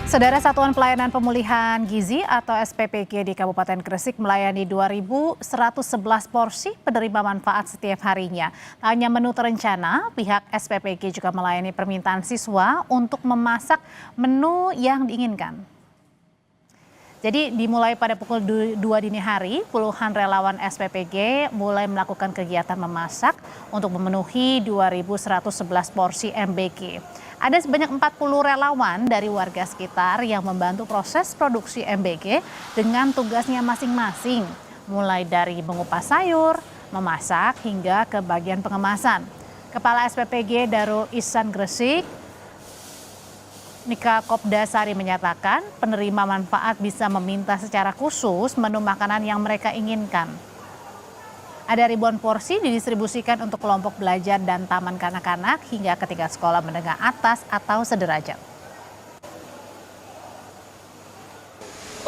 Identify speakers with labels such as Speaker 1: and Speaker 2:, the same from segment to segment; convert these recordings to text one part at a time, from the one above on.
Speaker 1: Saudara Satuan Pelayanan Pemulihan Gizi atau SPPG di Kabupaten Gresik melayani 2.111 porsi penerima manfaat setiap harinya. Tak hanya menu terencana, pihak SPPG juga melayani permintaan siswa untuk memasak menu yang diinginkan. Jadi dimulai pada pukul 2 dini hari, puluhan relawan SPPG mulai melakukan kegiatan memasak untuk memenuhi 2.111 porsi MBG. Ada sebanyak 40 relawan dari warga sekitar yang membantu proses produksi MBG dengan tugasnya masing-masing, mulai dari mengupas sayur, memasak, hingga ke bagian pengemasan. Kepala SPPG Darul Ihsan Gresik, Nika Kopdasari menyatakan penerima manfaat bisa meminta secara khusus menu makanan yang mereka inginkan. Ada ribuan porsi didistribusikan untuk kelompok belajar dan taman kanak-kanak hingga ke tingkat sekolah menengah atas atau sederajat.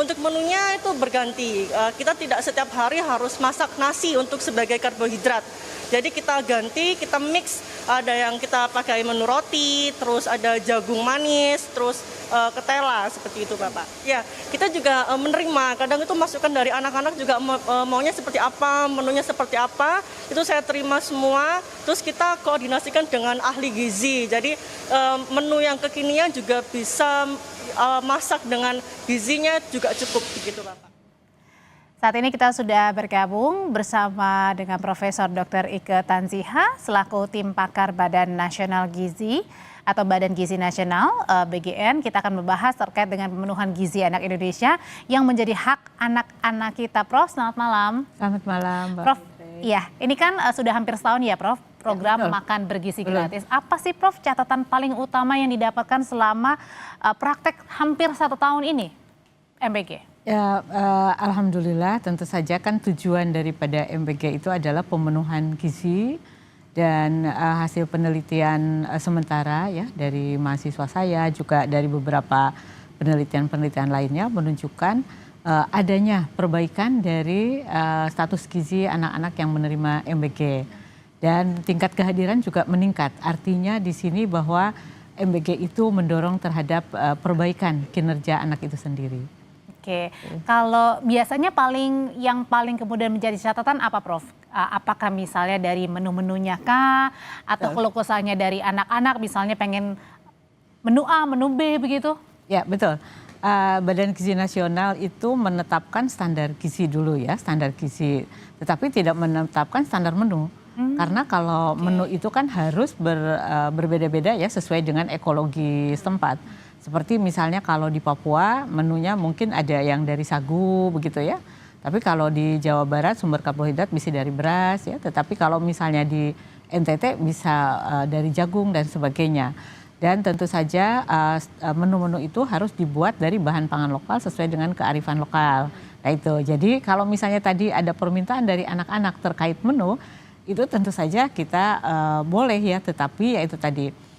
Speaker 2: Untuk menunya itu berganti, kita tidak setiap hari harus masak nasi untuk sebagai karbohidrat. Jadi kita ganti, kita mix, ada yang kita pakai menu roti, terus ada jagung manis, terus ketela, seperti itu Bapak. Ya, kita juga menerima, kadang itu masukan dari anak-anak juga maunya seperti apa, menunya seperti apa, itu saya terima semua, terus kita koordinasikan dengan ahli gizi. Jadi menu yang kekinian juga bisa masak dengan gizinya juga cukup begitu Bapak.
Speaker 1: Saat ini kita sudah bergabung bersama dengan Profesor Dr. Ike Tanziha selaku tim pakar Badan Nasional Gizi atau Badan Gizi Nasional BGN. Kita akan membahas terkait dengan pemenuhan gizi anak Indonesia yang menjadi hak anak-anak kita. Prof, selamat malam.
Speaker 3: Selamat malam, Mbak.
Speaker 1: Prof, iya, ini kan sudah hampir setahun ya, Prof, program
Speaker 3: ya,
Speaker 1: makan bergizi gratis. Apa sih, Prof, catatan paling utama yang didapatkan selama praktek hampir 1 tahun ini MBG?
Speaker 3: Ya, alhamdulillah tentu saja kan tujuan daripada MBG itu adalah pemenuhan gizi dan hasil penelitian sementara ya dari mahasiswa saya juga dari beberapa penelitian lainnya menunjukkan adanya perbaikan dari status gizi anak-anak yang menerima MBG dan tingkat kehadiran juga meningkat. Artinya di sini bahwa MBG itu mendorong terhadap perbaikan kinerja anak itu sendiri.
Speaker 1: Oke, kalau biasanya yang paling kemudian menjadi catatan apa, Prof? Apakah misalnya dari menu-menunya kah? Atau keluh kesahnya dari anak-anak misalnya pengen menu A, menu B begitu?
Speaker 3: Ya, betul. Badan Gizi Nasional itu menetapkan standar gizi dulu ya, standar gizi. Tetapi tidak menetapkan standar menu. Karena kalau menu itu kan harus berbeda-beda ya sesuai dengan ekologi setempat. Seperti misalnya kalau di Papua menunya mungkin ada yang dari sagu begitu ya. Tapi kalau di Jawa Barat sumber karbohidrat bisa dari beras ya. Tetapi kalau misalnya di NTT bisa dari jagung dan sebagainya. Dan tentu saja menu-menu itu harus dibuat dari bahan pangan lokal sesuai dengan kearifan lokal. Nah itu, jadi kalau misalnya tadi ada permintaan dari anak-anak terkait menu, itu tentu saja kita boleh ya, tetapi ya itu tadi.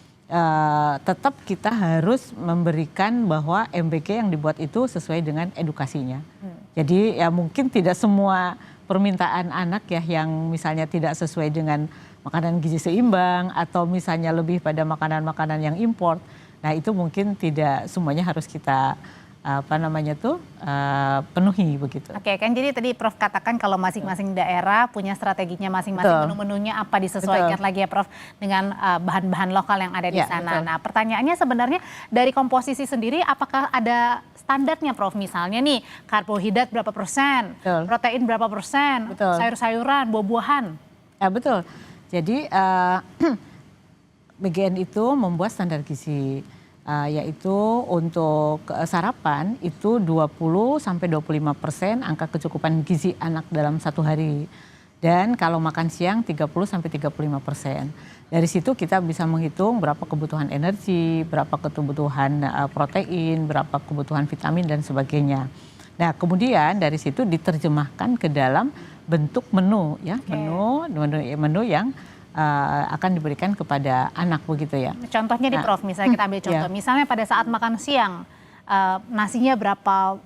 Speaker 3: Tetap kita harus memberikan bahwa MBG yang dibuat itu sesuai dengan edukasinya. Jadi ya mungkin tidak semua permintaan anak ya yang misalnya tidak sesuai dengan makanan gizi seimbang atau misalnya lebih pada makanan-makanan yang import. Nah itu mungkin tidak semuanya harus kita penuhi begitu.
Speaker 1: Oke, kan jadi tadi Prof katakan kalau masing-masing daerah punya strateginya masing-masing, menu-menunya apa disesuaikan lagi ya Prof dengan bahan-bahan lokal yang ada di sana. Betul. Nah pertanyaannya sebenarnya dari komposisi sendiri apakah ada standarnya Prof? Misalnya nih karbohidrat berapa persen, protein berapa persen, sayur-sayuran, buah-buahan. Ya
Speaker 3: betul, jadi BGN itu membuat standar gizi. Yaitu untuk sarapan itu 20-25% angka kecukupan gizi anak dalam 1 hari. Dan kalau makan siang 30-35%. Dari situ kita bisa menghitung berapa kebutuhan energi, berapa kebutuhan protein, berapa kebutuhan vitamin dan sebagainya. Nah kemudian dari situ diterjemahkan ke dalam bentuk menu ya, menu yang akan diberikan kepada anak begitu ya.
Speaker 1: Contohnya di Prof, misalnya kita ambil contoh, misalnya pada saat makan siang nasinya berapa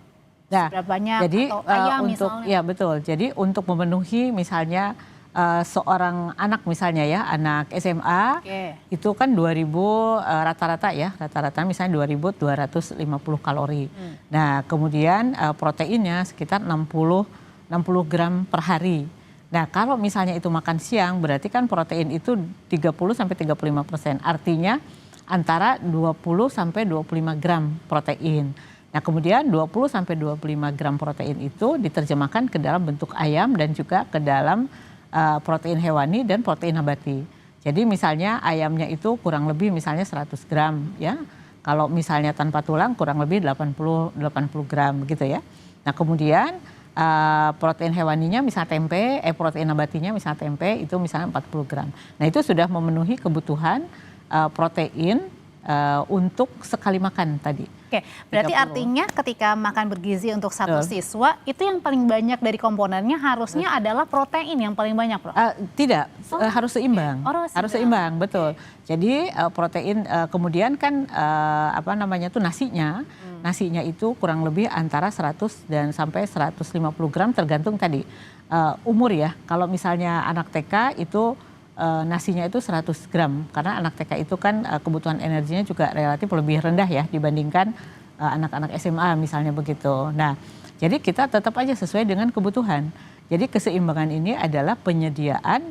Speaker 1: banyak
Speaker 3: jadi,
Speaker 1: atau ayam
Speaker 3: untuk,
Speaker 1: misalnya.
Speaker 3: Ya betul, jadi untuk memenuhi misalnya seorang anak misalnya ya, anak SMA itu kan 2000 rata-rata ya, rata-rata misalnya 2250 kalori. Nah, kemudian proteinnya sekitar 60 gram per hari. Nah, kalau misalnya itu makan siang berarti kan protein itu 30-35%. Artinya antara 20-25 gram protein. Nah, kemudian 20-25 gram protein itu diterjemahkan ke dalam bentuk ayam dan juga ke dalam protein hewani dan protein nabati. Jadi misalnya ayamnya itu kurang lebih misalnya 100 gram ya. Kalau misalnya tanpa tulang kurang lebih 80 gram begitu ya. Nah, kemudian protein hewaninya misalnya tempe, protein nabatinya misalnya tempe itu misalnya 40 gram. Nah, itu sudah memenuhi kebutuhan protein untuk sekali makan tadi.
Speaker 1: Oke, berarti
Speaker 3: 30.
Speaker 1: artinya ketika makan bergizi untuk satu siswa, itu yang paling banyak dari komponennya harusnya adalah protein yang paling banyak, Prof?
Speaker 3: Tidak, harus seimbang. Harus seimbang, betul. Jadi protein kemudian kan apa namanya tuh nasinya, nasinya itu kurang lebih antara 100 dan sampai 150 gram tergantung tadi umur ya. Kalau misalnya anak TK itu nasinya itu 100 gram karena anak TK itu kan kebutuhan energinya juga relatif lebih rendah ya dibandingkan anak-anak SMA misalnya begitu. Nah, jadi kita tetap aja sesuai dengan kebutuhan. Jadi keseimbangan ini adalah penyediaan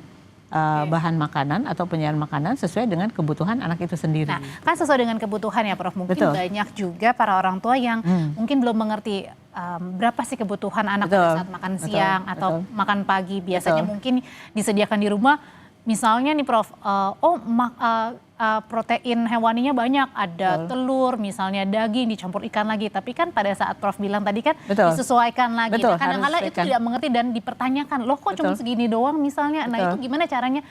Speaker 3: bahan makanan atau penyediaan makanan sesuai dengan kebutuhan anak itu sendiri.
Speaker 1: Nah, kan sesuai dengan kebutuhan ya, Prof. Mungkin
Speaker 3: Betul.
Speaker 1: banyak juga para orang tua yang mungkin belum mengerti berapa sih kebutuhan anak pada saat makan siang atau makan pagi. Biasanya mungkin disediakan di rumah. Misalnya nih Prof, protein hewaninya banyak, ada telur, misalnya daging dicampur ikan lagi. Tapi kan pada saat Prof bilang tadi kan disesuaikan lagi. Nah, kadang-kadang itu tidak mengerti dan dipertanyakan, loh kok cuma segini doang misalnya. Nah, itu gimana caranya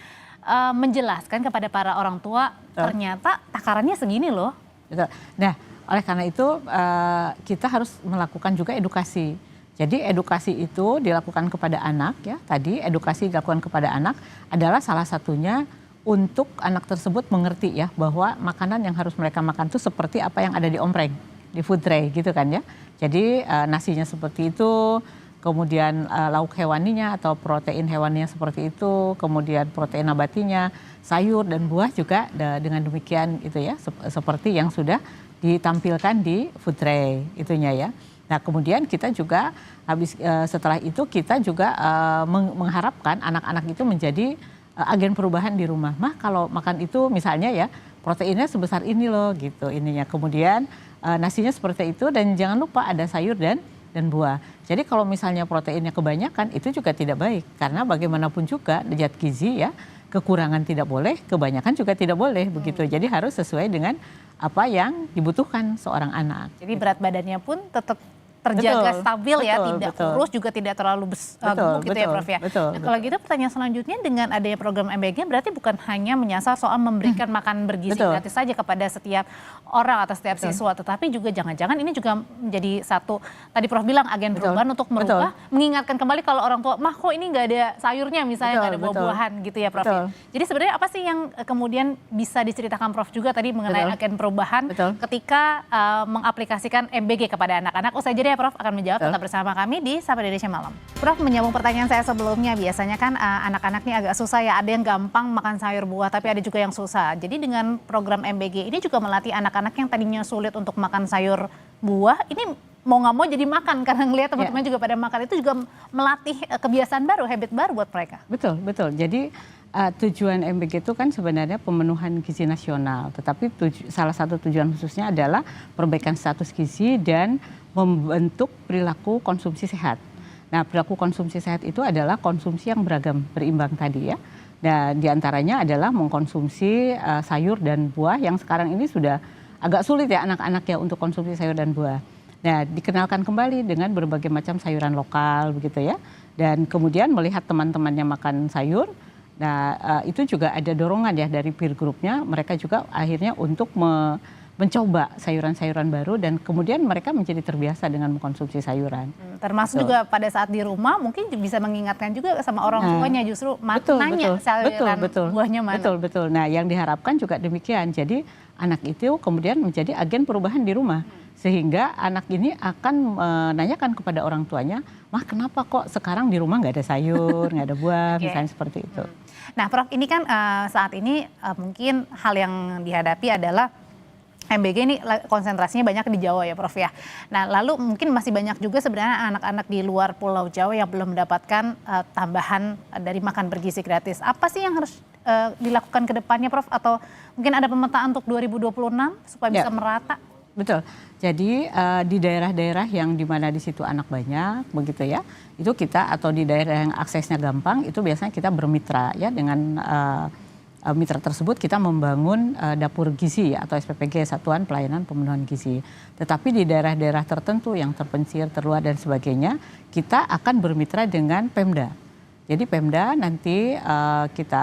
Speaker 1: menjelaskan kepada para orang tua ternyata takarannya segini loh.
Speaker 3: Betul. Nah, oleh karena itu kita harus melakukan juga edukasi. Jadi edukasi itu dilakukan kepada anak ya. Tadi edukasi dilakukan kepada anak adalah salah satunya untuk anak tersebut mengerti ya bahwa makanan yang harus mereka makan itu seperti apa yang ada di ompreng, di food tray gitu kan ya. Jadi nasinya seperti itu, kemudian lauk hewaninya atau protein hewaninya seperti itu, kemudian protein nabatinya, sayur dan buah juga dengan demikian itu ya seperti yang sudah ditampilkan di food tray itunya ya. Nah, kemudian kita juga setelah itu kita juga mengharapkan anak-anak itu menjadi agen perubahan di rumah. Mah kalau makan itu misalnya ya proteinnya sebesar ini loh gitu ininya. Kemudian nasinya seperti itu dan jangan lupa ada sayur dan buah. Jadi kalau misalnya proteinnya kebanyakan itu juga tidak baik karena bagaimanapun juga zat gizi ya kekurangan tidak boleh, kebanyakan juga tidak boleh begitu. Jadi harus sesuai dengan apa yang dibutuhkan seorang anak.
Speaker 1: Jadi berat badannya pun tetap terjaga stabil ya, tidak kurus juga tidak terlalu gemuk gitu ya Prof ya. Nah, kalau gitu pertanyaan selanjutnya dengan adanya program MBG berarti bukan hanya menyasar soal memberikan makan bergizi gratis saja kepada setiap orang atau setiap siswa, tetapi juga jangan-jangan ini juga menjadi satu tadi Prof bilang agen perubahan untuk merubah, mengingatkan kembali kalau orang tua, mah kok ini nggak ada sayurnya misalnya, nggak ada buah-buahan gitu ya Prof. Jadi sebenarnya apa sih yang kemudian bisa diceritakan Prof juga tadi mengenai agen perubahan ketika mengaplikasikan MBG kepada anak-anak? Usai jeda Prof akan menjawab, tetap bersama kami di Sapa Indonesia Malam. Prof, menyambung pertanyaan saya sebelumnya, biasanya kan anak-anak ini agak susah ya, ada yang gampang makan sayur buah tapi ada juga yang susah. Jadi dengan program MBG ini juga melatih anak-anak yang tadinya sulit untuk makan sayur buah, ini mau nggak mau jadi makan karena ngelihat teman-teman juga pada makan, itu juga melatih kebiasaan baru, habit baru buat mereka.
Speaker 3: Betul, betul. Jadi tujuan MBG itu kan sebenarnya pemenuhan gizi nasional, tetapi salah satu tujuan khususnya adalah perbaikan status gizi dan membentuk perilaku konsumsi sehat. Nah, perilaku konsumsi sehat itu adalah konsumsi yang beragam, berimbang tadi ya. Dan diantaranya adalah mengkonsumsi sayur dan buah yang sekarang ini sudah agak sulit ya anak-anak ya untuk konsumsi sayur dan buah. Nah, dikenalkan kembali dengan berbagai macam sayuran lokal begitu ya. Dan kemudian melihat teman-temannya makan sayur, nah itu juga ada dorongan ya dari peer groupnya, mereka juga akhirnya untuk mencoba sayuran-sayuran baru dan kemudian mereka menjadi terbiasa dengan mengkonsumsi sayuran.
Speaker 1: Termasuk juga pada saat di rumah mungkin bisa mengingatkan juga sama orang tuanya justru nanya sayuran buahnya mana. Betul.
Speaker 3: Nah, yang diharapkan juga demikian. Jadi anak itu kemudian menjadi agen perubahan di rumah. Sehingga anak ini akan menanyakan kepada orang tuanya, "Mah, kenapa kok sekarang di rumah nggak ada sayur, nggak ada buah," misalnya seperti itu.
Speaker 1: Nah, Prof, ini kan saat ini mungkin hal yang dihadapi adalah MBG ini konsentrasinya banyak di Jawa ya, Prof ya. Nah, lalu mungkin masih banyak juga sebenarnya anak-anak di luar Pulau Jawa yang belum mendapatkan tambahan dari makan bergizi gratis. Apa sih yang harus dilakukan ke depannya, Prof? Atau mungkin ada pemetaan untuk 2026 supaya bisa merata?
Speaker 3: Betul. Jadi di daerah-daerah yang dimana di situ anak banyak, begitu ya, itu kita atau di daerah yang aksesnya gampang, itu biasanya kita bermitra ya dengan mitra tersebut kita membangun dapur gizi ya, atau SPPG, Satuan Pelayanan Pemenuhan Gizi. Tetapi di daerah-daerah tertentu yang terpencil, terluar dan sebagainya, kita akan bermitra dengan Pemda. Jadi Pemda nanti kita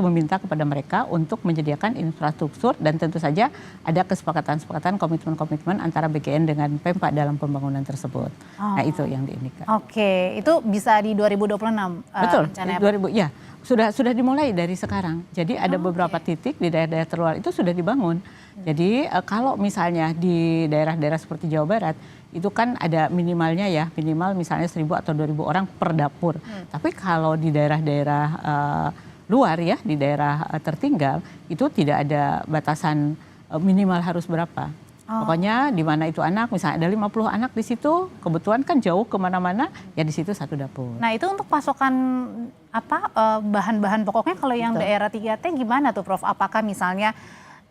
Speaker 3: meminta kepada mereka untuk menyediakan infrastruktur dan tentu saja ada kesepakatan-kesepakatan komitmen-komitmen antara BKN dengan Pempa dalam pembangunan tersebut. Nah itu yang diinginkan.
Speaker 1: Oke, itu bisa di 2026
Speaker 3: Betul,
Speaker 1: rencananya?
Speaker 3: 2000 ya sudah dimulai dari sekarang. Jadi ada beberapa titik di daerah-daerah terluar itu sudah dibangun. Jadi kalau misalnya di daerah-daerah seperti Jawa Barat itu kan ada minimalnya ya, minimal misalnya 1.000 atau 2.000 orang per dapur. Tapi kalau di daerah-daerah luar ya, di daerah tertinggal itu tidak ada batasan minimal harus berapa. Pokoknya di mana itu anak, misalnya ada 50 anak di situ, kebetulan kan jauh kemana-mana, ya di situ satu dapur.
Speaker 1: Nah itu untuk pasokan bahan-bahan pokoknya kalau yang daerah 3T gimana tuh, Prof? Apakah misalnya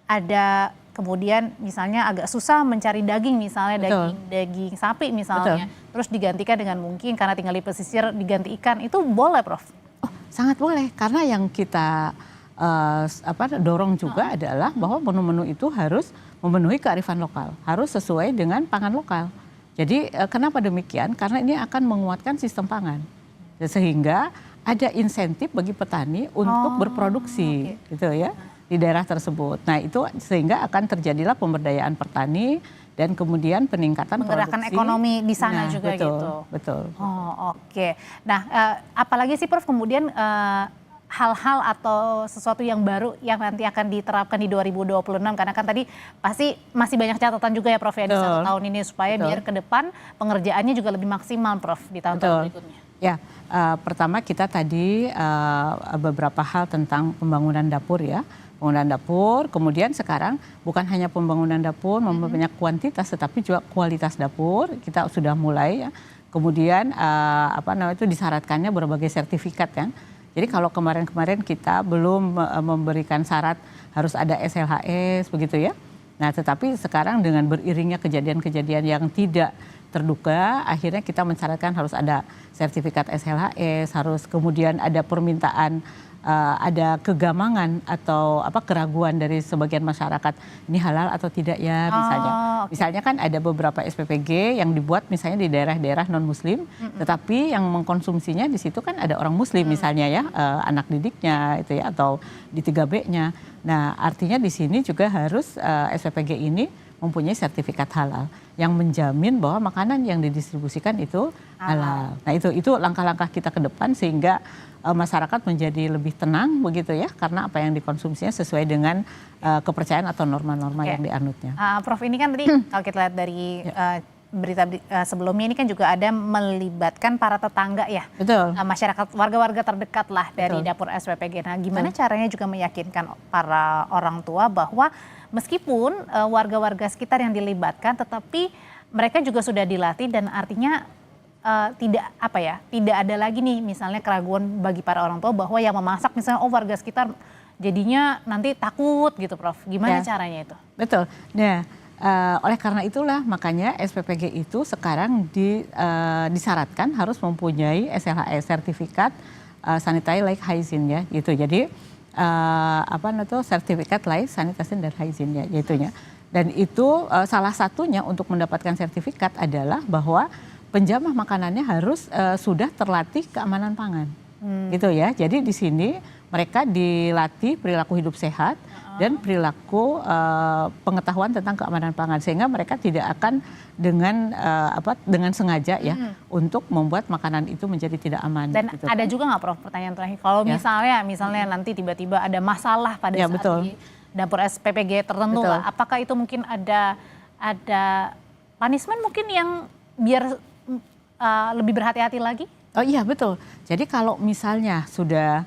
Speaker 1: ada kemudian misalnya agak susah mencari daging, misalnya daging sapi misalnya, terus digantikan dengan mungkin karena tinggal di pesisir diganti ikan, itu boleh, Prof?
Speaker 3: Oh, sangat boleh, karena yang kita dorong juga adalah bahwa menu-menu itu harus memenuhi kearifan lokal, harus sesuai dengan pangan lokal. Jadi kenapa demikian? Karena ini akan menguatkan sistem pangan, sehingga ada insentif bagi petani untuk berproduksi, gitu ya, di daerah tersebut. Nah itu sehingga akan terjadilah pemberdayaan petani dan kemudian peningkatan
Speaker 1: menggerakkan
Speaker 3: produksi.
Speaker 1: Ekonomi di sana juga
Speaker 3: betul,
Speaker 1: gitu.
Speaker 3: Betul.
Speaker 1: Oh oke. Nah apalagi sih, Prof, kemudian hal-hal atau sesuatu yang baru yang nanti akan diterapkan di 2026, karena kan tadi pasti masih banyak catatan juga ya, Prof ya, di 1 tahun ini supaya biar ke depan pengerjaannya juga lebih maksimal, Prof, di tahun-tahun berikutnya.
Speaker 3: Ya, pertama kita tadi beberapa hal tentang pembangunan dapur ya. Pembangunan dapur, kemudian sekarang bukan hanya pembangunan dapur memperbanyak kuantitas tetapi juga kualitas dapur kita sudah mulai ya. Kemudian itu disyaratkannya berbagai sertifikat kan. Jadi kalau kemarin-kemarin kita belum memberikan syarat harus ada SLHS begitu ya. Nah, tetapi sekarang dengan beriringnya kejadian-kejadian yang tidak terduga, akhirnya kita mensyaratkan harus ada sertifikat SLHS, harus kemudian ada permintaan, ada kegamangan atau keraguan dari sebagian masyarakat ini halal atau tidak ya misalnya. Misalnya kan ada beberapa SPPG yang dibuat misalnya di daerah-daerah non Muslim, tetapi yang mengkonsumsinya di situ kan ada orang Muslim misalnya ya, anak didiknya itu ya atau di 3B-nya. Nah artinya di sini juga harus SPPG ini mempunyai sertifikat halal yang menjamin bahwa makanan yang didistribusikan itu halal. Nah itu langkah-langkah kita ke depan sehingga masyarakat menjadi lebih tenang begitu ya, karena apa yang dikonsumsinya sesuai dengan kepercayaan atau norma-norma yang dianutnya.
Speaker 1: Prof, ini kan tadi kalau kita lihat dari berita sebelumnya ini kan juga ada melibatkan para tetangga ya.
Speaker 3: Betul.
Speaker 1: Masyarakat, warga-warga terdekat lah dari dapur SPPG. Nah gimana caranya juga meyakinkan para orang tua bahwa meskipun warga-warga sekitar yang dilibatkan, tetapi mereka juga sudah dilatih dan artinya tidak ada lagi nih misalnya keraguan bagi para orang tua bahwa yang memasak misalnya warga sekitar jadinya nanti takut gitu, Prof. Gimana caranya itu? Betul.
Speaker 3: Nah, oleh karena itulah makanya SPPG itu sekarang disyaratkan harus mempunyai SLHS, sertifikat sanitary like hygiene ya gitu. Jadi sertifikat like sanitation dan hygiene ya gitunya. Dan itu salah satunya untuk mendapatkan sertifikat adalah bahwa penjamah makanannya harus sudah terlatih keamanan pangan, gitu ya. Jadi di sini mereka dilatih perilaku hidup sehat dan perilaku pengetahuan tentang keamanan pangan, sehingga mereka tidak akan dengan sengaja ya untuk membuat makanan itu menjadi tidak aman.
Speaker 1: Dan gitu. Ada juga nggak, Prof, pertanyaan terakhir, kalau misalnya nanti tiba-tiba ada masalah pada saat di dapur SPPG tertentu lah, apakah itu mungkin ada ada punishment mungkin yang biar lebih berhati-hati lagi?
Speaker 3: Oh iya betul. Jadi kalau misalnya sudah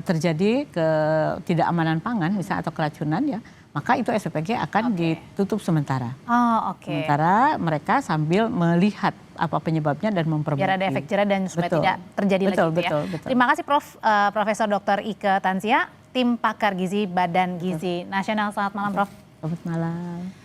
Speaker 3: terjadi ketidakamanan pangan misalnya atau keracunan ya, maka itu SPPG akan ditutup sementara.
Speaker 1: Oh, oke.
Speaker 3: Sementara mereka sambil melihat apa penyebabnya dan memperbaiki.
Speaker 1: Biar ada efek jerah dan supaya
Speaker 3: Betul.
Speaker 1: tidak terjadi lagi gitu ya.
Speaker 3: Betul.
Speaker 1: Terima kasih Profesor Dr. Ike Tanzia, tim pakar gizi Badan Gizi Nasional. Selamat malam Prof.
Speaker 3: Selamat malam.